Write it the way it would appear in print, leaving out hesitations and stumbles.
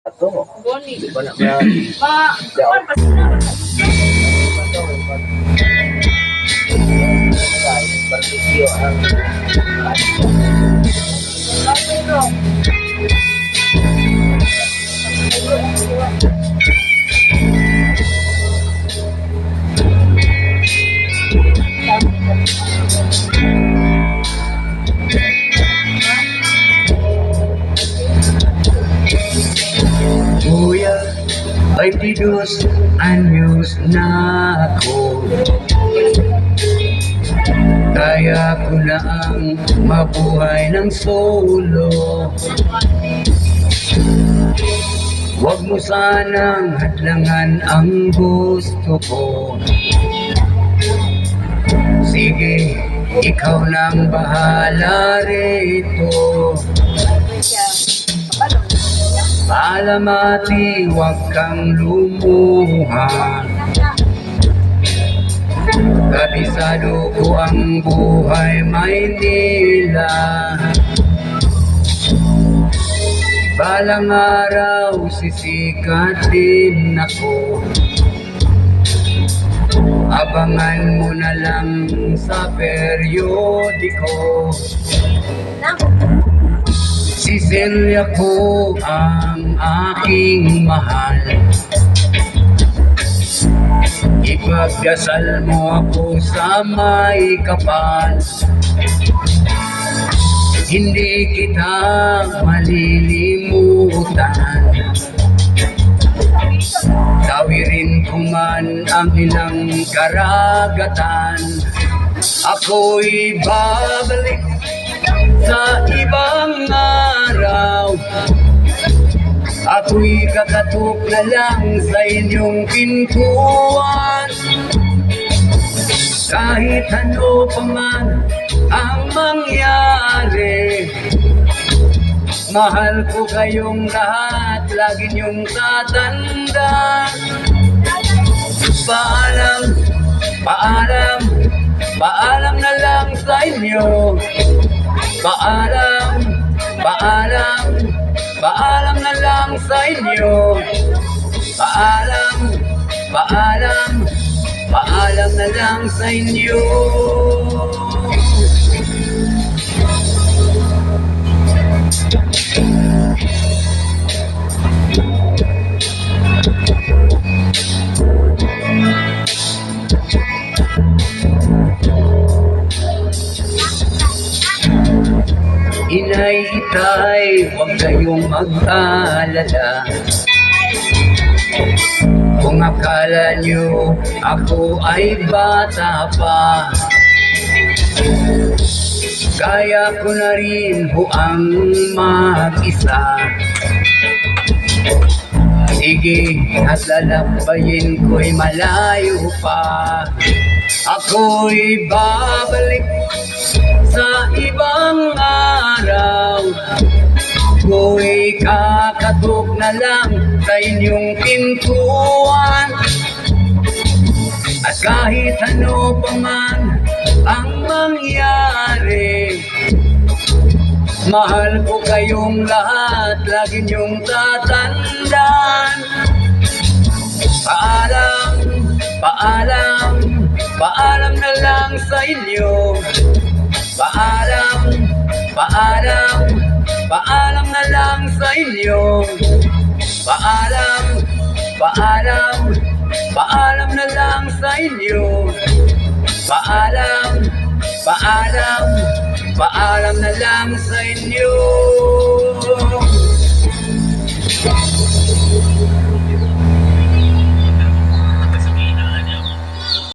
Ato. Goni. Di ba na ba? Kuwan pa sila. Barbecue ang Pero, Kuya, ay tidos anyos na ako. Kaya ko na ang mabuhay ng solo. Huwag mo sanang hadlangan ang gusto ko. Sige, ikaw nang bahala rito. Palamati, huwag kang lumuha. Kabisado ko ang buhay Maynila. Balang araw sisikat din ako. Abangan mo na lang sa periodiko. Si Celia ko ang aking mahal. Ipagdasal mo ako sa may kapal. Hindi kita malilimutan. Tawirin ko man ang ilang karagatan. Ako'y babalik sa ibang araw. Ako'y kakatok na lang sa inyong pintuan. Kahit ano pa man ang mangyari, mahal ko kayong lahat, lagi niyong tatandaan. Paalam, paalam, paalam na lang sa inyo. Paalam, paalam, paalam na lang sa inyo. Paalam, paalam, paalam na lang sa inyo. Inay, itay, huwag kayong mag-alala. Kung akala nyo ako ay bata pa, kaya ko na rin ang mag-isa. Sige, at lalabayin ko'y malayo pa. Ako'y babalik sa ibang araw. Ako'y kakatok na lang sa inyong pintuan. At kahit ano pa man ang mangyari, mahal ko kayong lahat, lagi niyong tatandaan. Paalam, paalam, paalam na lang sa inyo. Paalam, paalam, paalam na lang sa inyo. Paalam, paalam, paalam na lang sa inyo. Paalam, paalam, paalam na lang sa inyo.